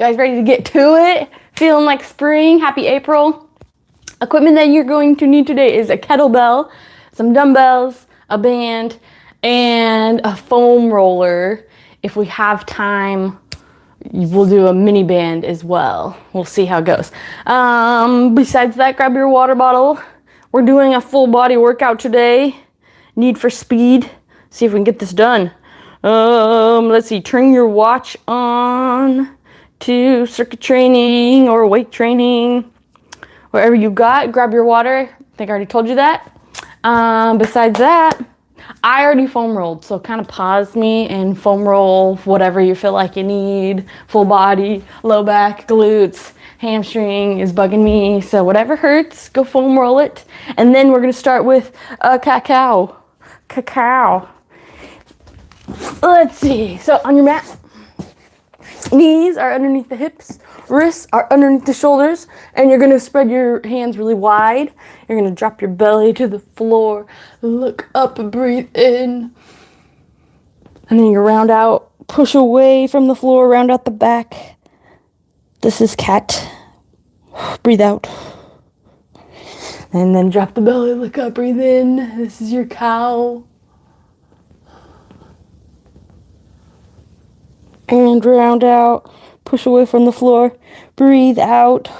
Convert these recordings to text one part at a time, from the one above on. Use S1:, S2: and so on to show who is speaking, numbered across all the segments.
S1: You guys ready to get to it? Feeling like spring? Happy April. Equipment that you're going to need today is a kettlebell, some dumbbells, a band, and a foam roller. If we have time, we'll do a mini band as well. We'll see how it goes. Besides that, grab your water bottle. We're doing a full body workout today. Need for speed. See if we can get this done. Let's see. Turn your watch on to circuit training or weight training. Wherever you got, grab your water. I think I already told you that. Besides that, I already foam rolled, so kind of pause me and foam roll whatever you feel like you need. Full body, low back, glutes, hamstring is bugging me, so whatever hurts, go foam roll it. And then we're gonna start with cacao. Let's see, so on your mat, knees are underneath the hips, wrists are underneath the shoulders, and you're going to spread your hands really wide. You're going to drop your belly to the floor, look up and breathe in. And then you round out, push away from the floor, round out the back. This is cat. Breathe out. And then drop the belly, look up, breathe in. This is your cow. And round out, push away from the floor, breathe out.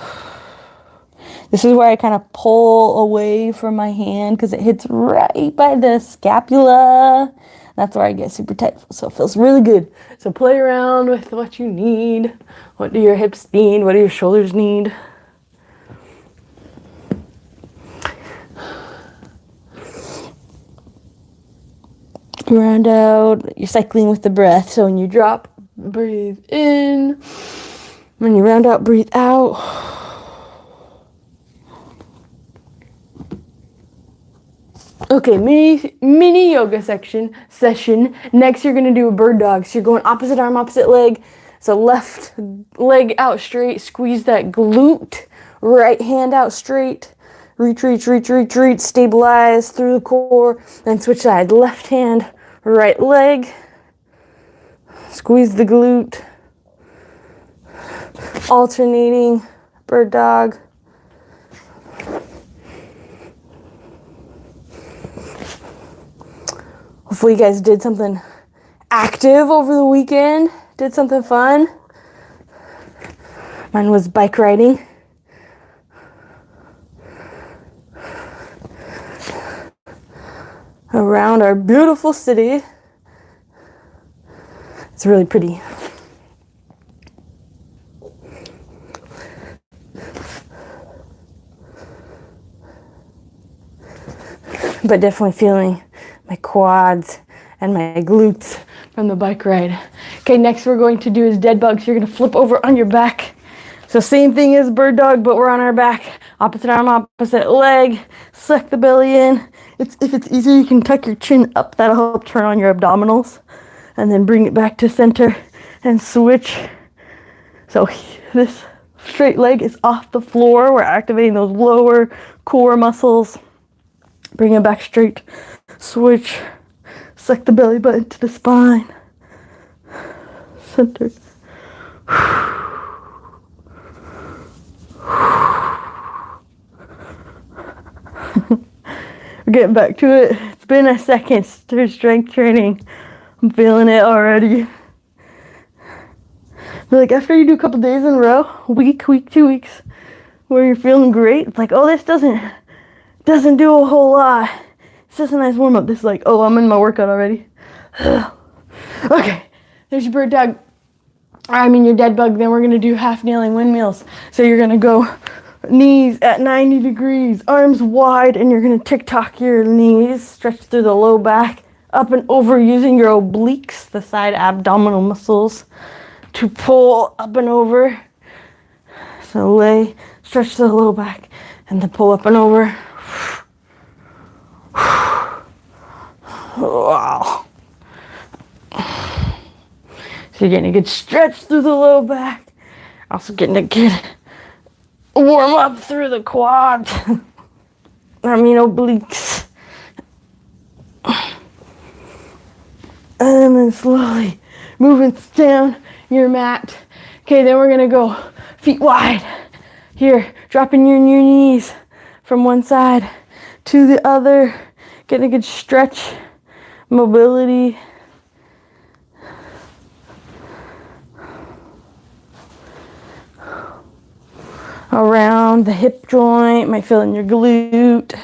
S1: This is where I kind of pull away from my hand because it hits right by the scapula. That's where I get super tight, so it feels really good. So play around with what you need. What do your hips need? What do your shoulders need? Round out, you're cycling with the breath, so when you drop, breathe in. When you round out, breathe out. Okay, mini yoga session. Next, you're gonna do a bird dog. So you're going opposite arm, opposite leg. So left leg out straight. Squeeze that glute. Right hand out straight. Retreat. Stabilize through the core. Then switch side. Left hand, right leg. Squeeze the glute. Alternating bird dog. Hopefully you guys did something active over the weekend. Did something fun. Mine was bike riding. Around our beautiful city. It's really pretty. But definitely feeling my quads and my glutes from the bike ride. Okay, next we're going to do is dead bugs. You're going to flip over on your back. So same thing as bird dog, but we're on our back. Opposite arm, opposite leg. Suck the belly in. If it's easier, you can tuck your chin up. That'll help turn on your abdominals. And then bring it back to center and switch. So this straight leg is off the floor. We're activating those lower core muscles. Bring it back straight. Switch. Suck the belly button to the spine. Center. We're getting back to it. It's been a second through strength training. I'm feeling it already. But like after you do a couple days in a row, week, 2 weeks, where you're feeling great, it's like, oh, this doesn't do a whole lot. It's just a nice warm up. This is like, oh, I'm in my workout already. Okay, there's your bird dog. Your dead bug. Then we're gonna do half kneeling windmills. So you're gonna go knees at 90 degrees, arms wide, and you're gonna tick-tock your knees, stretch through the low back, up and over using your obliques, the side abdominal muscles, to pull up and over. So lay, stretch the low back, and then pull up and over. Wow. So you're getting a good stretch through the low back. Also getting a good warm up through the quads. Obliques. And then slowly moving down your mat. Okay, then we're gonna go feet wide. Here, dropping your knees from one side to the other. Getting a good stretch, mobility. Around the hip joint, might feel in your glute.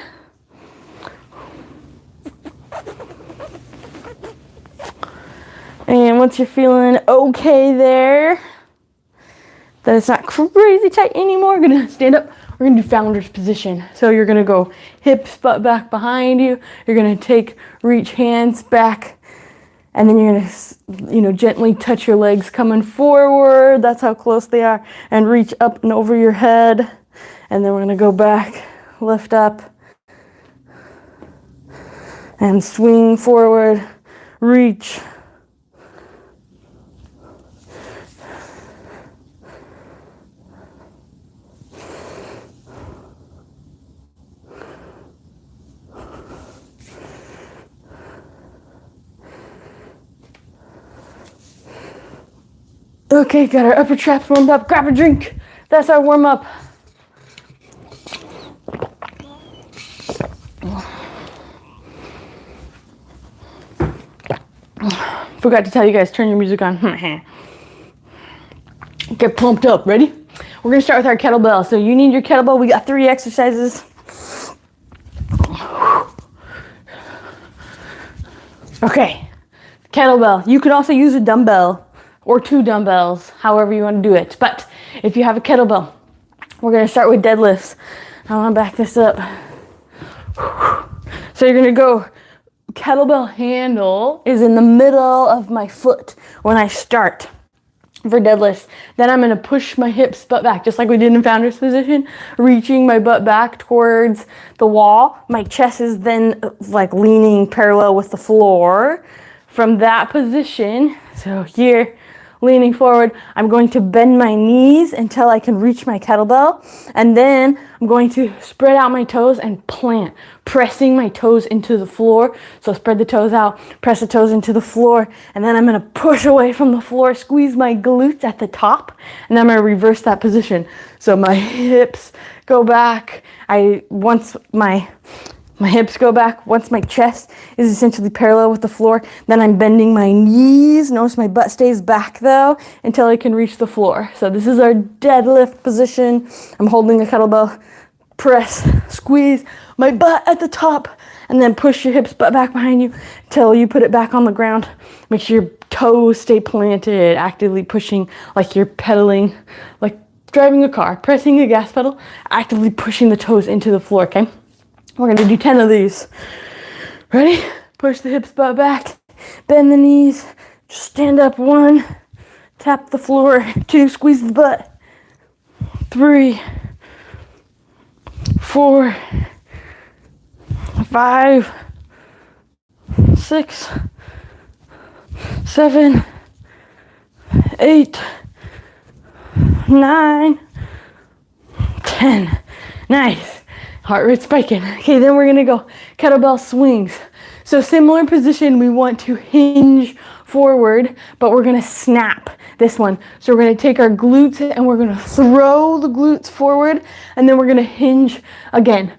S1: And once you're feeling okay there, that it's not crazy tight anymore, we're gonna stand up. We're gonna do founder's position. So you're gonna go hips, butt back behind you. You're gonna reach hands back, and then you're gonna, gently touch your legs coming forward. That's how close they are, and reach up and over your head. And then we're gonna go back, lift up, and swing forward, reach. Okay, got our upper traps warmed up. Grab a drink. That's our warm up. Forgot to tell you guys, turn your music on. Get pumped up. Ready? We're gonna start with our kettlebell. So you need your kettlebell. We got 3 exercises. Okay, kettlebell. You can also use a dumbbell or 2 dumbbells, however you want to do it. But if you have a kettlebell, we're gonna start with deadlifts. I wanna back this up. So you're gonna go, kettlebell handle is in the middle of my foot when I start for deadlifts. Then I'm gonna push my hips butt back, just like we did in founder's position, reaching my butt back towards the wall. My chest is then like leaning parallel with the floor. From that position, so here, leaning forward, I'm going to bend my knees until I can reach my kettlebell, and then I'm going to spread out my toes and plant, pressing my toes into the floor. So spread the toes out, press the toes into the floor, and then I'm going to push away from the floor, squeeze my glutes at the top, and then I'm going to reverse that position. So my hips go back. Once my hips go back, once my chest is essentially parallel with the floor, then I'm bending my knees. Notice my butt stays back though until I can reach the floor. So this is our deadlift position. I'm holding the kettlebell, press, squeeze my butt at the top, and then push your hips butt back behind you until you put it back on the ground. Make sure your toes stay planted, actively pushing like you're pedaling, like driving a car, pressing the gas pedal, actively pushing the toes into the floor, okay? We're gonna do 10 of these. Ready? Push the hips butt back, bend the knees, just stand up. 1, tap the floor. 2, squeeze the butt. 3, 4, 5, 6, 7, 8, 9, 10. Nice. Heart rate spiking. Okay, then we're gonna go kettlebell swings. So similar position, we want to hinge forward, but we're gonna snap this one. So we're gonna take our glutes and we're gonna throw the glutes forward, and then we're gonna hinge again.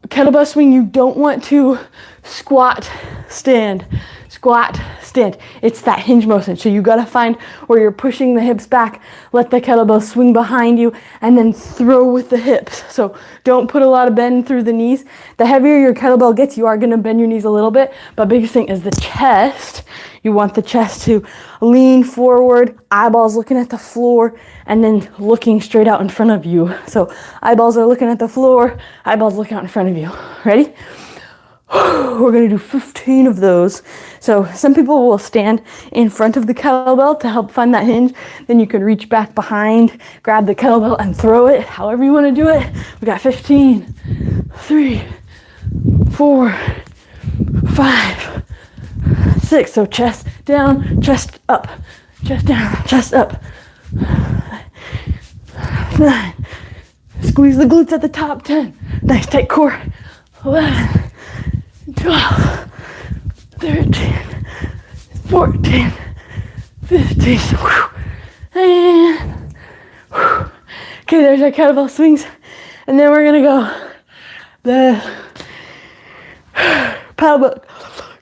S1: Kettlebell swing, you don't want to squat, stand. Squat, stand. It's that hinge motion. So you gotta find where you're pushing the hips back, let the kettlebell swing behind you, and then throw with the hips. So don't put a lot of bend through the knees. The heavier your kettlebell gets, you are gonna bend your knees a little bit, but biggest thing is the chest. You want the chest to lean forward, eyeballs looking at the floor, and then looking straight out in front of you. So eyeballs are looking at the floor, eyeballs look out in front of you. Ready? We're gonna do 15 of those. So some people will stand in front of the kettlebell to help find that hinge. Then you can reach back behind, grab the kettlebell and throw it. However you wanna do it. We got 15, 3, 4, 5, 6. So chest down, chest up, chest down, chest up. 9. Squeeze the glutes at the top. 10. Nice tight core. 11. 12, 13, 14, 15, and Okay, there's our kettlebell swings. And then we're gonna go the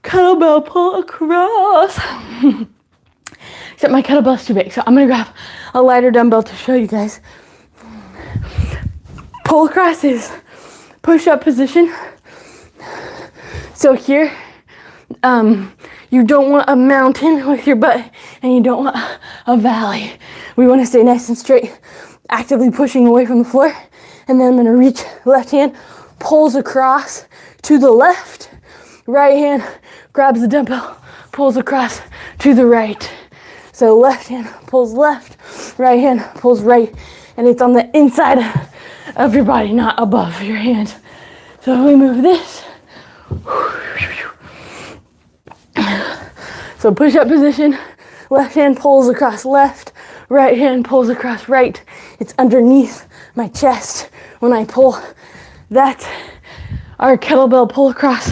S1: kettlebell pull across. Except my kettlebell's too big, so I'm gonna grab a lighter dumbbell to show you guys. Pull across is push-up position. So here, you don't want a mountain with your butt, and you don't want a valley. We want to stay nice and straight, actively pushing away from the floor. And then I'm gonna reach left hand, pulls across to the left. Right hand grabs the dumbbell, pulls across to the right. So left hand pulls left, right hand pulls right, and it's on the inside of your body, not above your hands. So we move this. So push-up position, left hand pulls across left, right hand pulls across right. It's underneath my chest when I pull. That's our kettlebell pull across.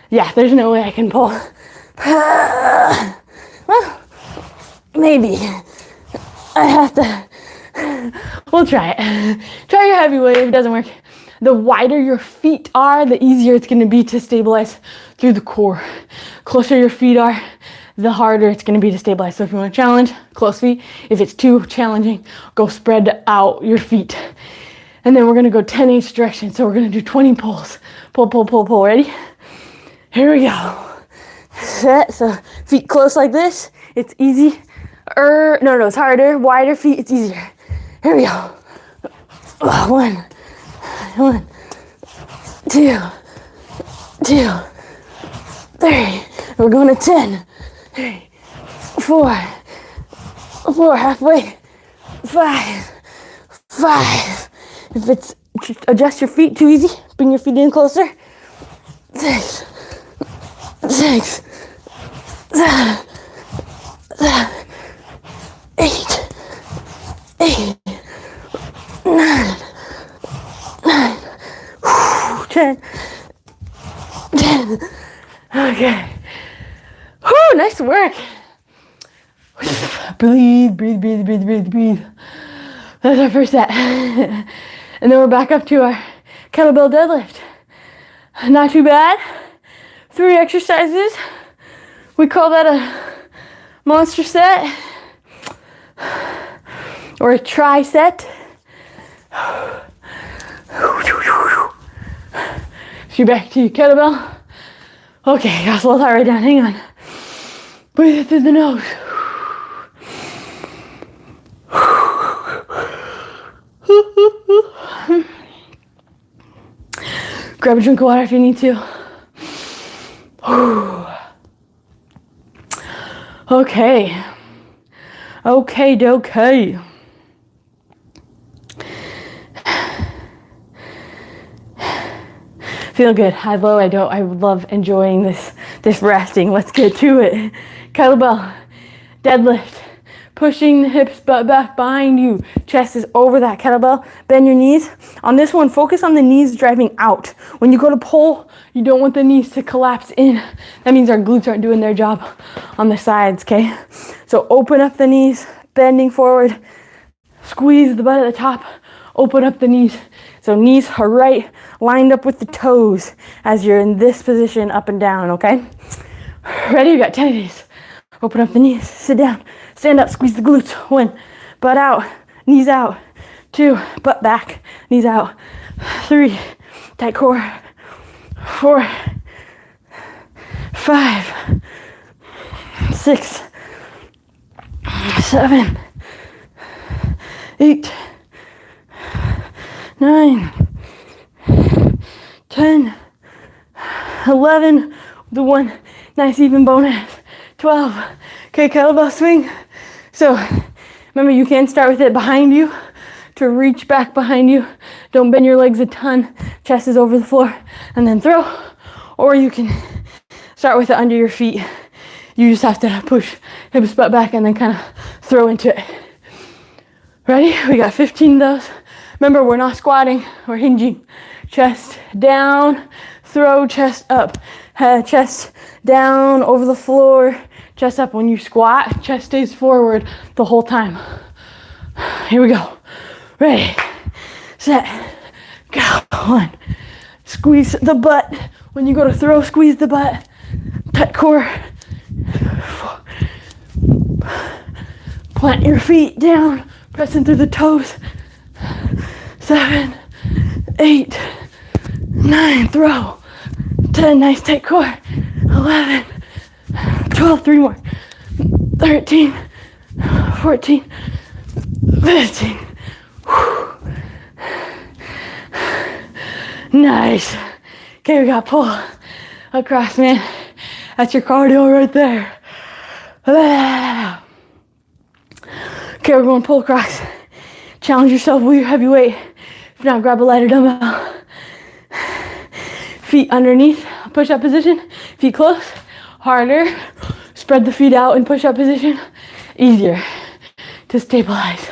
S1: Yeah, there's no way I can pull. Well, maybe. I have to. We'll try it. Try your heavy weight. If it doesn't work, the wider your feet are, the easier it's going to be to stabilize through the core. Closer your feet are, the harder it's going to be to stabilize. So if you want to challenge, close feet. If it's too challenging, go spread out your feet. And then we're going to go 10 each direction. So we're going to do 20 pulls. Pull, pull, pull, pull. Ready? Here we go. Set. So feet close like this. It's easy. No, it's harder. Wider feet, it's easier. Here we go. 1, 2, 3. We're going to 10. 3, 4, halfway. 5. If it's adjust your feet too easy, bring your feet in closer. 6, 7, 8, 9, 10. Okay. Whew, nice work. Breathe. That's our first set. And then we're back up to our kettlebell deadlift. Not too bad. 3 exercises. We call that a monster set or a tri-set. So you're back to your kettlebell. Okay, gotta slow that right down. Hang on. Breathe it through the nose. Grab a drink of water if you need to. Okay. Okay. Feel good. High, low. I love enjoying this resting. Let's get to it. Kettlebell, deadlift. Pushing the hips back behind you. Chest is over that kettlebell. Bend your knees. On this one, focus on the knees driving out. When you go to pull, you don't want the knees to collapse in. That means our glutes aren't doing their job on the sides, okay? So open up the knees, bending forward. Squeeze the butt at the top. Open up the knees. So knees are right, lined up with the toes as you're in this position, up and down, okay? Ready? We got 10 of these. Open up the knees, sit down, stand up, squeeze the glutes. 1, butt out, knees out. 2, butt back, knees out. 3, tight core. 4, 5, 6, 7, 8, 9, 10, 11, the one nice even bonus. 12. Okay, kettlebell swing. So remember, you can start with it behind you to reach back behind you. Don't bend your legs a ton. Chest is over the floor and then throw. Or you can start with it under your feet. You just have to push hips butt back and then kind of throw into it. Ready? We got 15 of those. Remember, we're not squatting, we're hinging. Chest down, throw, chest up. Chest down, over the floor, chest up. When you squat, chest stays forward the whole time. Here we go. Ready, set, go. 1. Squeeze the butt. When you go to throw, squeeze the butt. Tight core. 4. Plant your feet down, pressing through the toes. 7, 8, 9, throw. 10, nice tight core. 11, 12, 3 more. 13, 14, 15. Whew. Nice. Okay, we got pull across, man. That's your cardio right there. Okay, we're going pull across. Challenge yourself with your heavy weight. If not, grab a lighter dumbbell. Feet underneath, push-up position. Feet close, harder. Spread the feet out in push-up position. Easier to stabilize.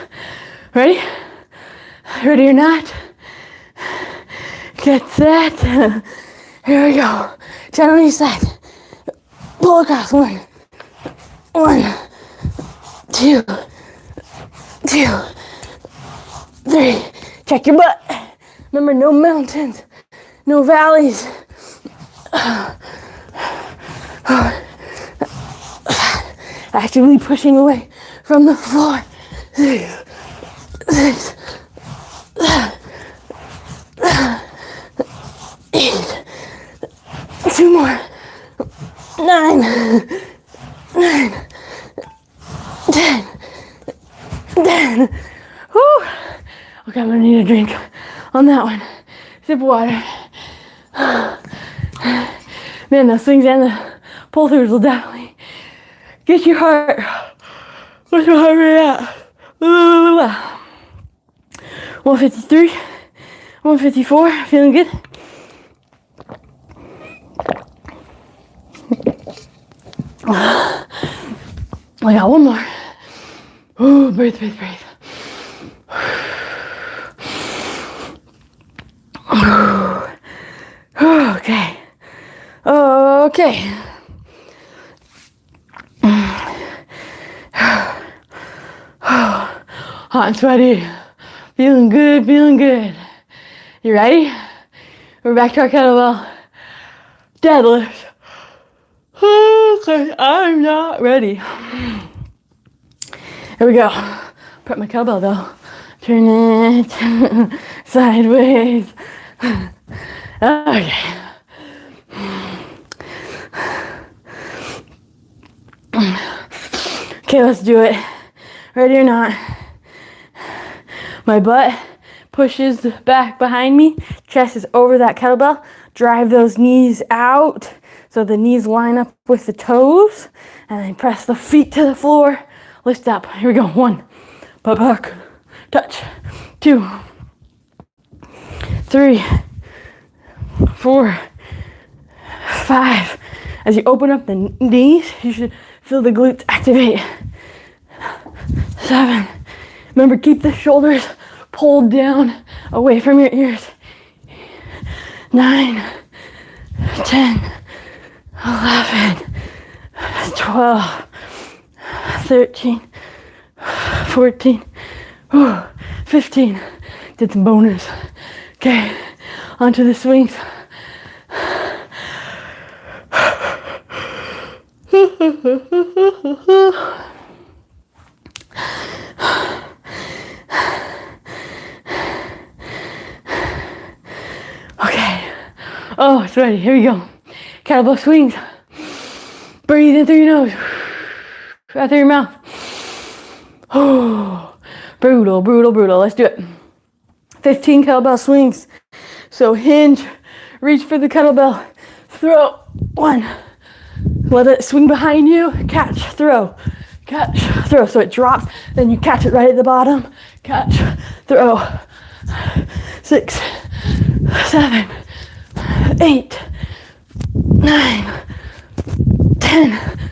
S1: Ready? Ready or not? Get set. Here we go. Gently set. Pull across. 1, 2, 3. Check your butt. Remember, no mountains, no valleys. Actively pushing away from the floor. 6, 8. 2 more. 9, 10. Whew. Okay, I'm gonna need a drink on that one. Sip of water. Man, those swings and the pull throughs will definitely get your heart. What's your heart rate at? 153, 154. Feeling good? I got one more. Ooh, breathe. Okay. Hot and sweaty. Feeling good. You ready? We're back to our kettlebell deadlift. Okay, I'm not ready. Here we go. Prep my kettlebell though. Turn it sideways. Okay. Okay, let's do it. Ready or not? My butt pushes back behind me. Chest is over that kettlebell. Drive those knees out so the knees line up with the toes. And then press the feet to the floor. Lift up. Here we go. 1. Butt back. Touch. 2. 3. 4. 5. As you open up the knees, you should feel the glutes activate. 7. Remember, keep the shoulders pulled down away from your ears. 9. 10. 11. 12. 13. 14. 15. Did some bonus. Okay, onto the swings. Okay. Oh, it's ready. Here we go. Kettlebell swings. Breathe in through your nose. Out through your mouth. Oh, brutal. Let's do it. 15 kettlebell swings. So hinge, reach for the kettlebell, throw. 1. Let it swing behind you. Catch, throw. Catch, throw. So it drops. Then you catch it right at the bottom. Catch, throw. 6, 7, 8, 9, 10,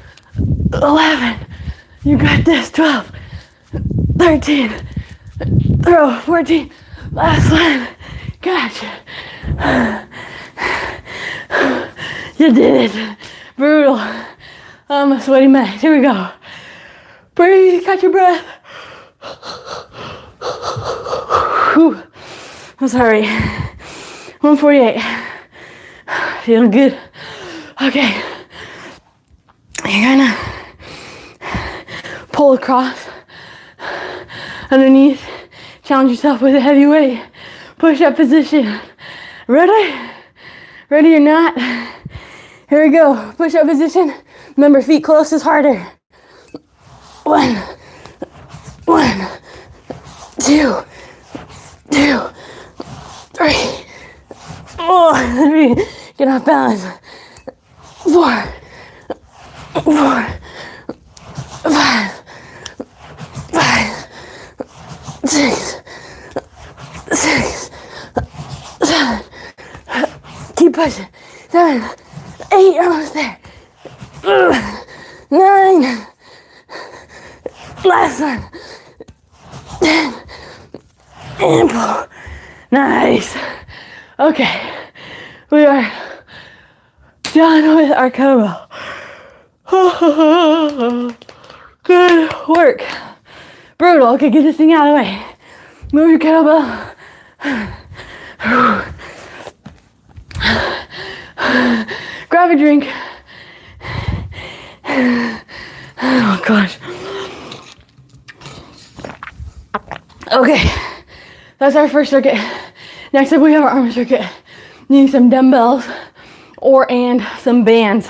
S1: 11. You got this. 12, 13, throw. 14. Last one. Catch. You did it. Brutal. I'm a sweaty mess. Here we go. Breathe. Catch your breath. Whew. I'm sorry. 148. Feeling good. Okay. You're gonna pull across underneath. Challenge yourself with a heavy weight. Push-up position. Ready? Ready or not? Here we go. Push-up position. Remember, feet close is harder. 1, 2, 2, 3. Oh, 3. Get off balance. 4, 5, 6, 7. Keep pushing. 7, 8. Almost there. 9. Last one. 10. And pull. Nice. Okay. We are done with our Cobra. Good work. Brutal. Okay, get this thing out of the way. Move your kettlebell. Grab a drink. Oh gosh. Okay, that's our first circuit. Next up, we have our arm circuit. Need some dumbbells and some bands.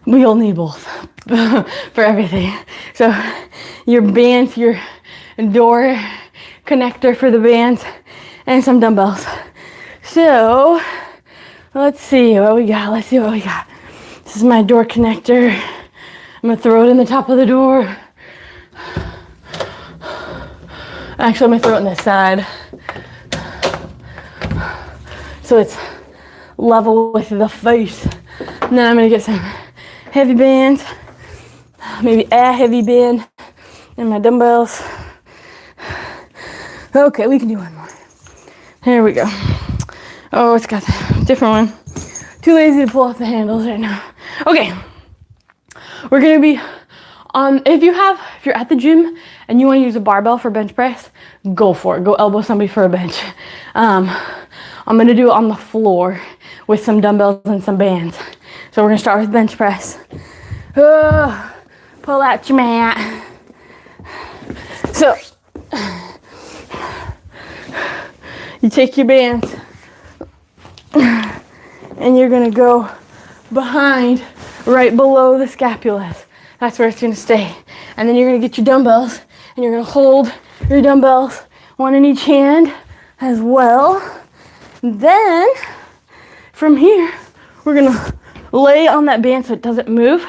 S1: We'll need both for everything. So your bands, your door connector for the bands, and some dumbbells. So let's see what we got. This is my door connector. I'm gonna throw it in the top of the door. Actually, I'm gonna throw it on this side, so it's level with the face. And then I'm gonna get some heavy bands, maybe a heavy band, and my dumbbells. Okay, we can do one more. Here we go. Oh, it's got a different one. Too lazy to pull off the handles right now. Okay, we're gonna be on, if you're at the gym and you wanna use a barbell for bench press, go for it. Go elbow somebody for a bench. I'm gonna do it on the floor with some dumbbells and some bands. So we're gonna start with bench press. Pull out your mat. So, you take your bands and you're gonna go behind, right below the scapulas. That's where it's gonna stay. And then you're gonna get your dumbbells and you're gonna hold your dumbbells, one in each hand as well. Then, from here, we're gonna lay on that band so it doesn't move.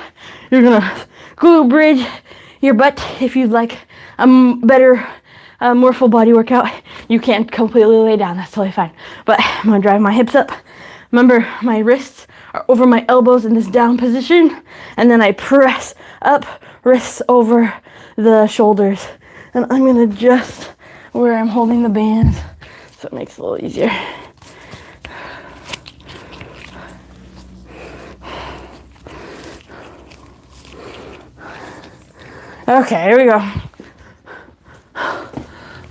S1: You're gonna glute bridge your butt if you'd like a better, more full body workout. You can't completely lay down, that's totally fine. But I'm gonna drive my hips up. Remember, my wrists are over my elbows in this down position, and then I press up, wrists over the shoulders. And I'm gonna adjust where I'm holding the bands so it makes it a little easier. Okay, here we go.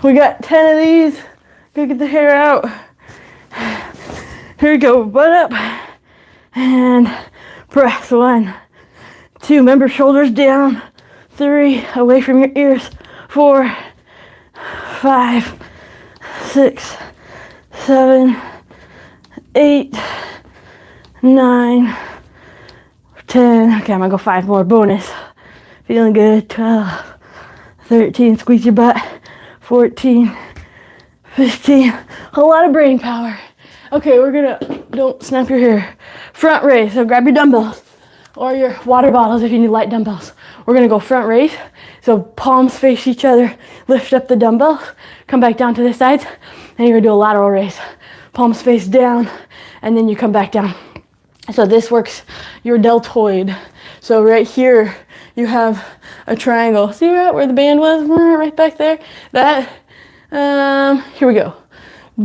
S1: We got 10 of these. Go get the hair out. Here we go, butt up and press. 1, 2, remember shoulders down. 3, away from your ears. 4, 5, 6, 7, 8, 9, 10. Okay, I'm gonna go 5 more, bonus. Feeling good. 12, 13, squeeze your butt. 14, 15, a lot of brain power. Okay, we're gonna, don't snap your hair. Front raise, so grab your dumbbells or your water bottles if you need light dumbbells. We're gonna go front raise, so palms face each other, lift up the dumbbells, come back down to the sides, and you're gonna do a lateral raise. Palms face down, and then you come back down. So this works your deltoid. So right here, you have a triangle. See where the band was? Right back there. That, here we go.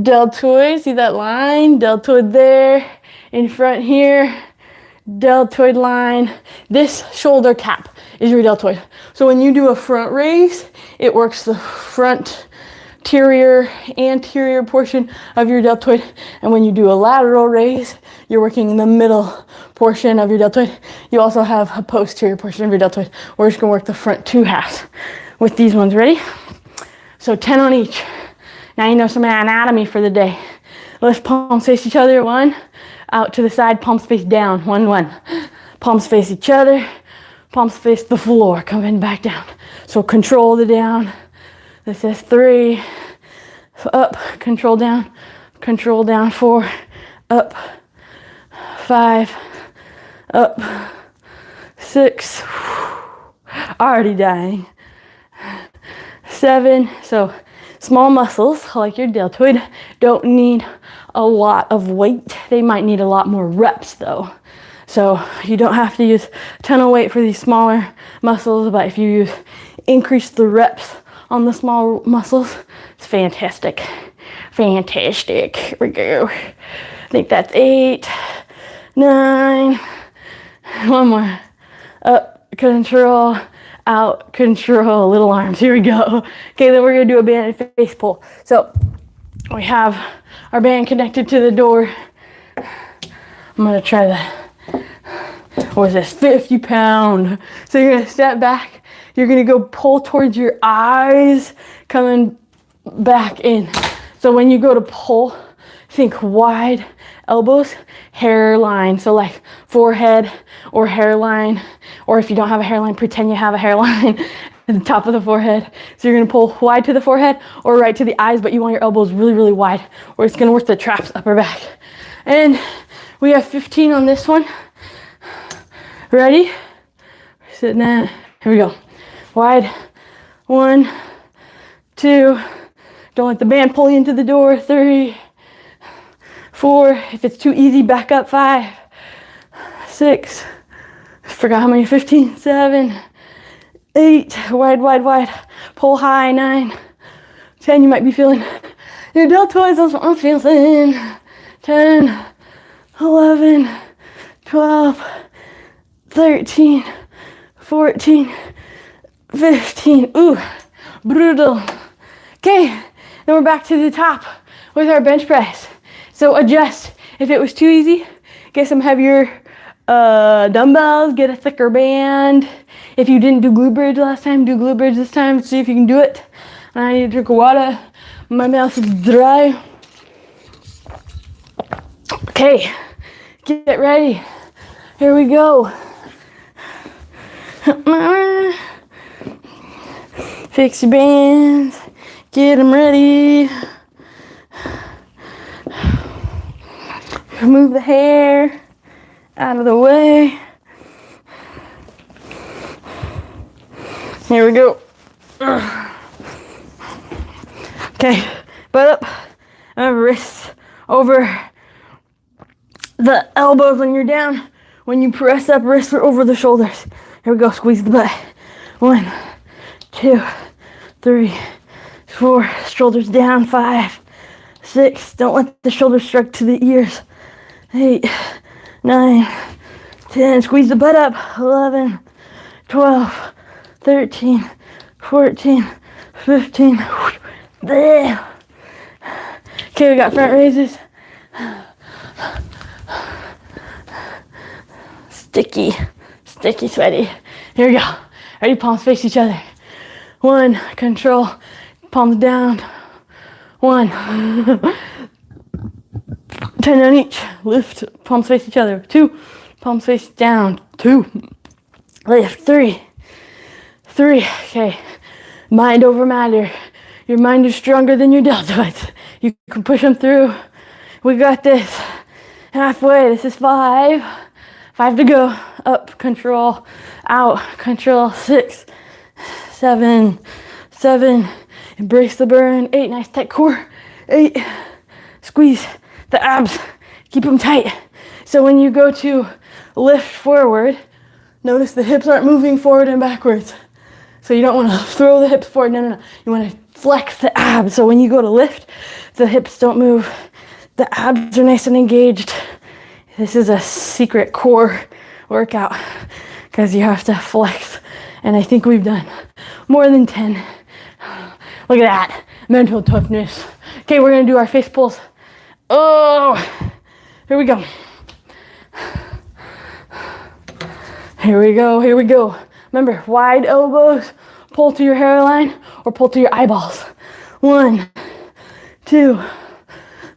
S1: Deltoid, see that line? Deltoid there, in front here, deltoid line. This shoulder cap is your deltoid. So when you do a front raise, it works the front anterior portion of your deltoid. And when you do a lateral raise, you're working the middle portion of your deltoid. You also have a posterior portion of your deltoid. We're just gonna work the front 2 halves with these ones. Ready? So 10 on each. Now you know some anatomy for the day. Lift palms face each other, 1. Out to the side, palms face down, 1, 1. Palms face each other, palms face the floor, coming back down. So control the down. This is 3, up, control down, 4, up, 5, up, 6, already dying, 7, so small muscles like your deltoid don't need a lot of weight. They might need a lot more reps though. So you don't have to use a ton of weight for these smaller muscles, but if you increase the reps on the small muscles, it's fantastic. Fantastic. Here we go. I think that's 8, 9. One more. Up, control, out, control, little arms. Here we go. Okay, then we're gonna do a band and face pull. So we have our band connected to the door. I'm gonna try that. What is this? 50 pound. So you're gonna step back. You're gonna go pull towards your eyes, coming back in. So when you go to pull, think wide elbows, hairline. So like forehead or hairline, or if you don't have a hairline, pretend you have a hairline at the top of the forehead. So you're gonna pull wide to the forehead or right to the eyes, but you want your elbows really, really wide, or it's gonna work the traps upper back. And we have 15 on this one. Ready? Sitting at, here we go. Wide, 1, 2, don't let the band pull you into the door, 3, 4, if it's too easy, back up, 5, 6, forgot how many, 15, 7, 8, wide, pull high, 9, 10, you might be feeling your deltoids, that's what I'm feeling, 10, 11, 12, 13, 14, 15, ooh, brutal. Okay, then we're back to the top with our bench press. So adjust. If it was too easy, get some heavier dumbbells, get a thicker band. If you didn't do glute bridge last time, do glute bridge this time. See if you can do it. I need to drink water. My mouth is dry. Okay, get ready. Here we go. Fix your bands, get them ready. Move the hair out of the way. Here we go. Okay, butt up, and wrists over the elbows when you're down. When you press up, wrists are over the shoulders. Here we go, squeeze the butt. 1, 2, 3, 4, shoulders down, 5, 6, don't let the shoulders strike to the ears. 8, 9, 10, squeeze the butt up. 11, 12, 13, 14, 15. There. Okay, we got front raises. Sticky, sweaty. Here we go. Ready? Palms face each other. 1, control, palms down. 1. 10 on each. Lift, palms face each other. 2, palms face down. 2. Lift. 3. Okay. Mind over matter. Your mind is stronger than your deltoids. You can push them through. We got this. Halfway. This is 5. 5 to go. Up, control, out, control. 6, 7, embrace the burn. 8, nice tight core. 8, squeeze the abs, keep them tight. So when you go to lift forward, notice the hips aren't moving forward and backwards. So you don't want to throw the hips forward, no. You want to flex the abs. So when you go to lift, the hips don't move. The abs are nice and engaged. This is a secret core workout because you have to flex. And I think we've done more than 10. Look at that. mental toughness. Okay, we're gonna do our face pulls. Oh, here we go. Here we go, here we go. Remember, wide elbows, pull to your hairline or pull to your eyeballs. 1, 2,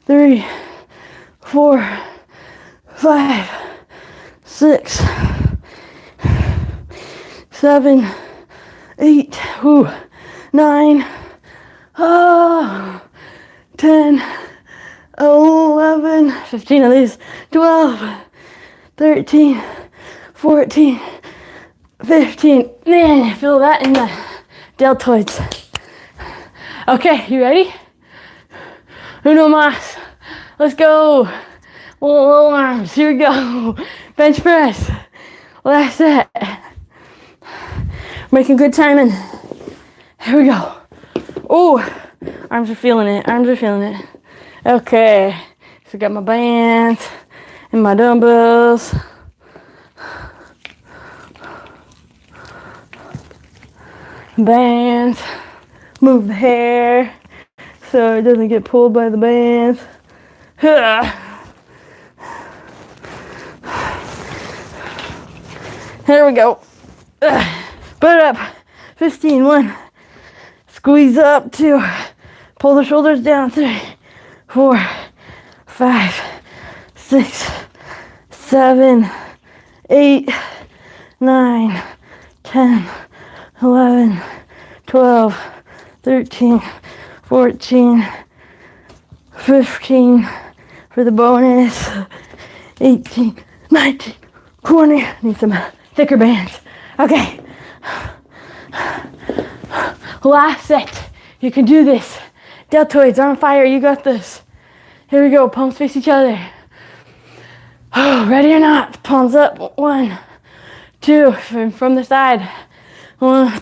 S1: 3, 4, 5, 6, 7, 8, 9, 10, 11, 15 of these, 12, 13, 14, 15. Man, feel that in the deltoids. Okay, you ready? Uno más. Let's go. Little arms. Here we go. Bench press. Last set. Making good timing. Here we go. Oh, arms are feeling it. Arms are feeling it. Okay. So I got my bands and my dumbbells. Bands. Move the hair so it doesn't get pulled by the bands. Here we go. Butt up. 15. 1. Squeeze up. 2. Pull the shoulders down. 3, 4, 5, 6, 7, 8, 9, 10, 11, 12, 13, 14, 15 for the bonus, 18, 19, 20. Need some thicker bands. Okay. Last set. You can do this. Deltoids are on fire. You got this. Here we go. Palms face each other. Oh, ready or not? Palms up. 1, 2. From the side. 1,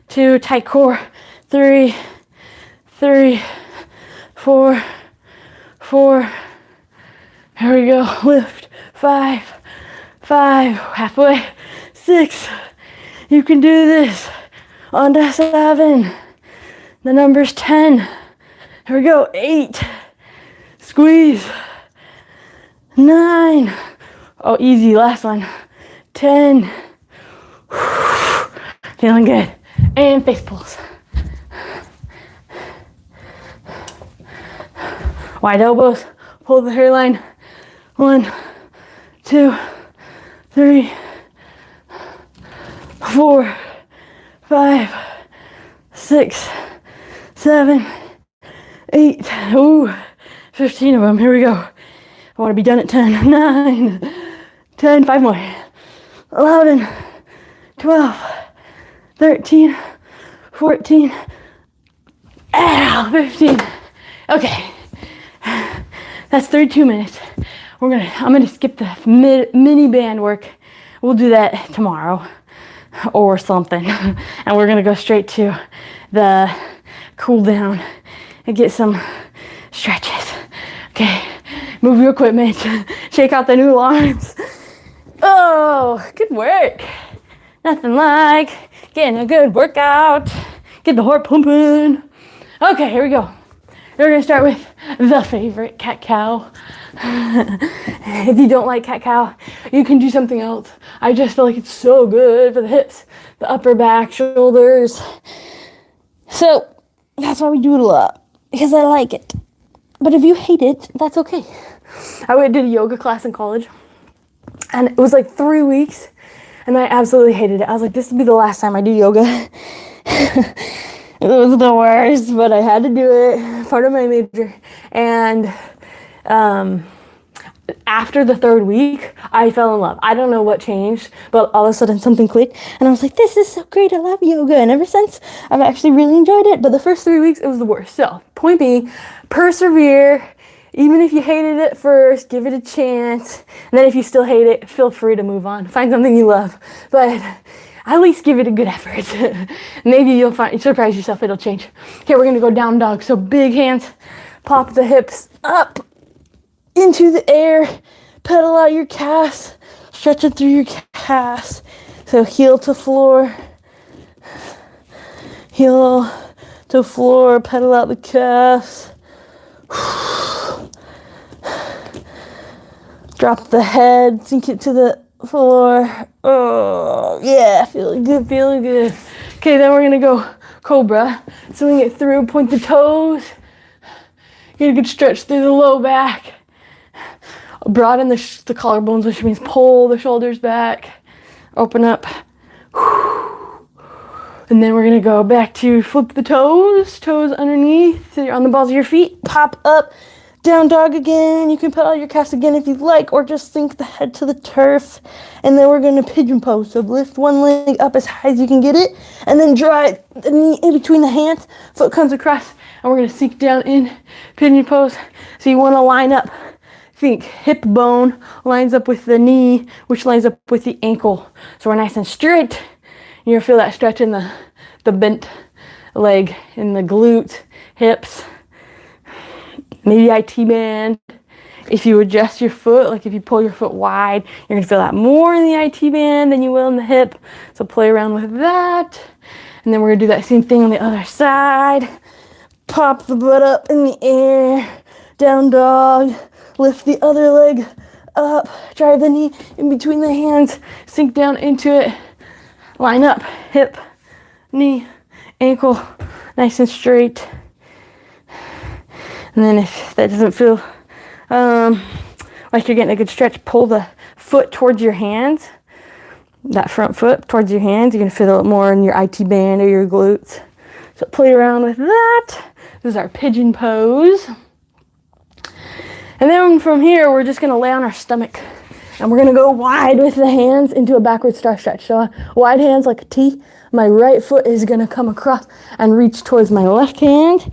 S1: 2. Tight core. 3, 4. Here we go. Lift. 5. Halfway. 6. You can do this. On to 7. The number's 10. Here we go. 8. Squeeze. 9. Oh, easy. Last one. 10. Feeling good. And face pulls. Wide elbows. Pull the hairline. 1, 2, 3, 4, 5, 6, 7, 8. Ooh, 15 of them. Here we go. I want to be done at 10. 9, 10. 5 more. 11, 12, 13, 14. Ow, 15. Okay. That's 32 minutes. I'm gonna skip the mini band work. We'll do that tomorrow or something. And we're gonna go straight to the cool down and get some stretches. Okay, move your equipment, shake out the new arms. Oh, good work. Nothing like getting a good workout. Get the heart pumping. Okay, here we go. We're gonna start with the favorite cat-cow. If you don't like cat-cow, you can do something else. I just feel like it's so good for the hips, the upper back, shoulders. So that's why we do it a lot, because I like it. But if you hate it, that's okay. I did a yoga class in college, and it was like 3 weeks, and I absolutely hated it. I was like, this will be the last time I do yoga. It was the worst, but I had to do it, part of my major. And after the 3rd week, I fell in love. I don't know what changed, but all of a sudden something clicked, and I was like, this is so great, I love yoga. And ever since, I've actually really enjoyed it. But the first 3 weeks, it was the worst. So, point being, persevere. Even if you hated it first, give it a chance. And then if you still hate it, feel free to move on. Find something you love. But at least give it a good effort. Maybe you'll surprise yourself, it'll change. Okay, we're gonna go down dog. So big hands, pop the hips up into the air, pedal out your calves, stretch it through your calves. So heel to floor, heel to the floor, pedal out the calves. Drop the head, sink it to the floor. Oh, yeah, feeling good, feeling good. Okay, then we're gonna go Cobra. Swing it through, point the toes. Get a good stretch through the low back. Broaden the collarbones, which means pull the shoulders back. Open up. And then we're gonna go back to flip the toes underneath. So you're on the balls of your feet. Pop up, down dog again. You can pedal your calves again if you'd like, or just sink the head to the turf. And then we're gonna pigeon pose. So lift one leg up as high as you can get it, and then draw the knee in between the hands. Foot comes across, and we're gonna sink down in pigeon pose. So you wanna line up. Think hip bone lines up with the knee, which lines up with the ankle. So we're nice and straight. You'll feel that stretch in the bent leg, in the glutes, hips, maybe IT band. If you adjust your foot, like if you pull your foot wide, you're gonna feel that more in the IT band than you will in the hip. So play around with that. And then we're gonna do that same thing on the other side. Pop the butt up in the air, down dog, lift the other leg up, drive the knee in between the hands, sink down into it. Line up, hip, knee, ankle, nice and straight. And then if that doesn't feel like you're getting a good stretch, pull the foot towards your hands, that front foot towards your hands. You're gonna feel it more in your IT band or your glutes. So play around with that. This is our pigeon pose. And then from here, we're just gonna lay on our stomach. And we're gonna go wide with the hands into a backward star stretch. So wide hands like a T. My right foot is gonna come across and reach towards my left hand,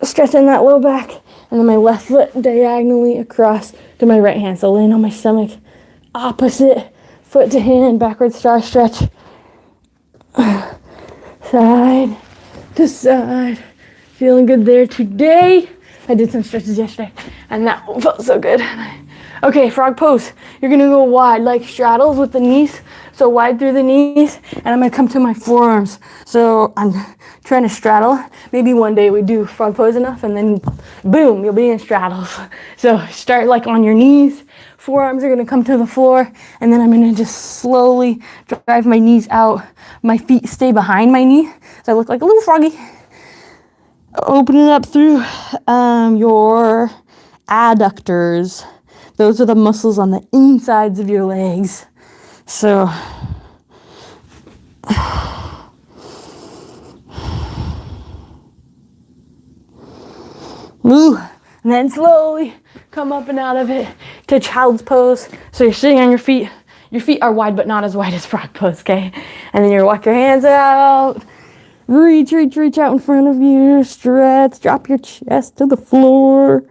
S1: stretching that low back, and then my left foot diagonally across to my right hand. So laying on my stomach, opposite foot to hand, backward star stretch. Side to side. Feeling good there today. I did some stretches yesterday, and that felt so good. Okay, frog pose. You're gonna go wide, like straddles with the knees. So wide through the knees, and I'm gonna come to my forearms. So I'm trying to straddle. Maybe one day we do frog pose enough, and then boom, you'll be in straddles. So start like on your knees. Forearms are gonna come to the floor, and then I'm gonna just slowly drive my knees out. My feet stay behind my knee, so I look like a little froggy. Open it up through your adductors. Those are the muscles on the insides of your legs. So, and then slowly come up and out of it to child's pose. So you're sitting on your feet. Your feet are wide, but not as wide as frog pose, okay? And then you walk your hands out. Reach out in front of you. Stretch, drop your chest to the floor.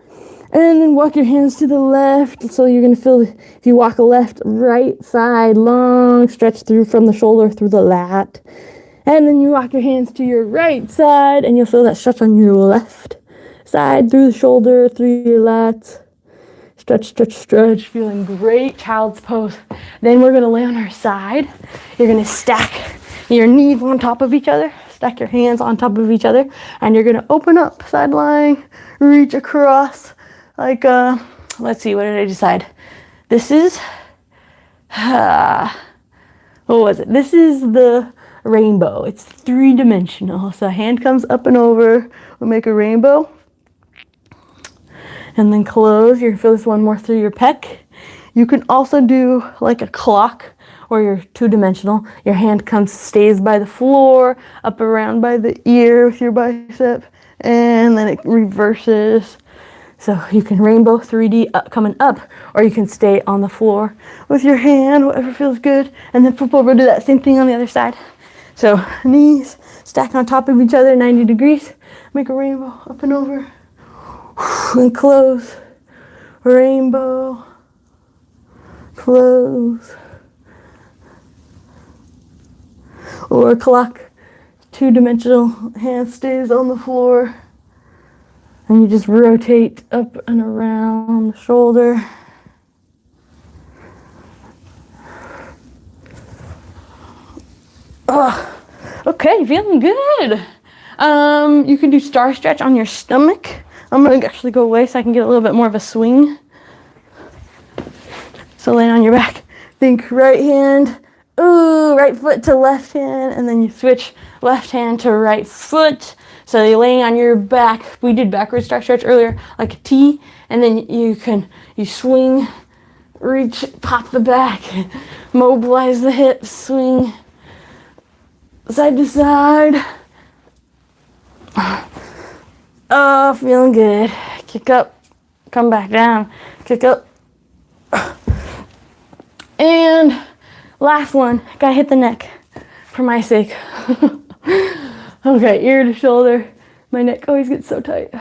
S1: And then walk your hands to the left. So you're going to feel, if you walk left, right side, long stretch through from the shoulder through the lat. And then you walk your hands to your right side, and you'll feel that stretch on your left side, through the shoulder, through your lats. Stretch, feeling great. Child's pose. Then we're going to lay on our side. You're going to stack your knees on top of each other. Stack your hands on top of each other. And you're going to open up, side lying, reach across. Like, let's see, what did I decide? This is, what was it? This is the rainbow. It's 3-dimensional. So hand comes up and over. We'll make a rainbow. And then close. You're gonna feel this one more through your pec. You can also do like a clock, or you're 2-dimensional. Your hand stays by the floor, up around by the ear with your bicep, and then it reverses. So you can rainbow 3D coming up, or you can stay on the floor with your hand, whatever feels good, and then flip over, do that same thing on the other side. So knees stack on top of each other, 90 degrees. Make a rainbow up and over, and close. Rainbow, close. Or clock, 2-dimensional, hand stays on the floor. And you just rotate up and around the shoulder. Okay, feeling good. You can do star stretch on your stomach. I'm gonna actually go away so I can get a little bit more of a swing. So laying on your back, think right hand, ooh, right foot to left hand, and then you switch left hand to right foot. So you're laying on your back. We did backward star stretch earlier, like a T, and then you swing, reach, pop the back, mobilize the hips, swing side to side. Oh, feeling good. Kick up, come back down, kick up. And last one, gotta hit the neck for my sake. Okay, ear to shoulder. My neck always gets so tight.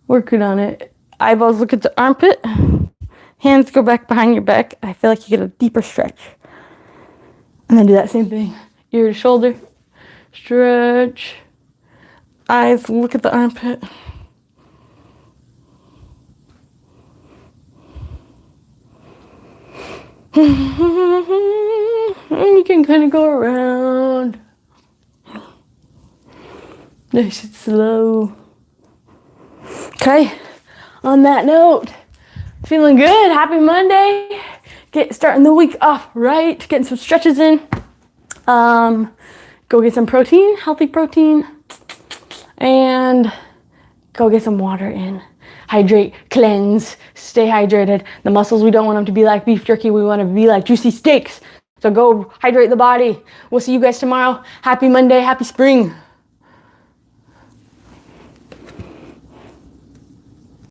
S1: Working on it. Eyeballs look at the armpit. Hands go back behind your back. I feel like you get a deeper stretch. And then do that same thing. Ear to shoulder. Stretch. Eyes look at the armpit. You can kind of go around. Nice and slow. Okay, on that note, feeling good. Happy Monday. Starting the week off right. Getting some stretches in. Go get some protein, healthy protein, and go get some water in. Hydrate, cleanse, stay hydrated. The muscles, we don't want them to be like beef jerky. We want to be like juicy steaks. So go hydrate the body. We'll see you guys tomorrow. Happy Monday. Happy spring.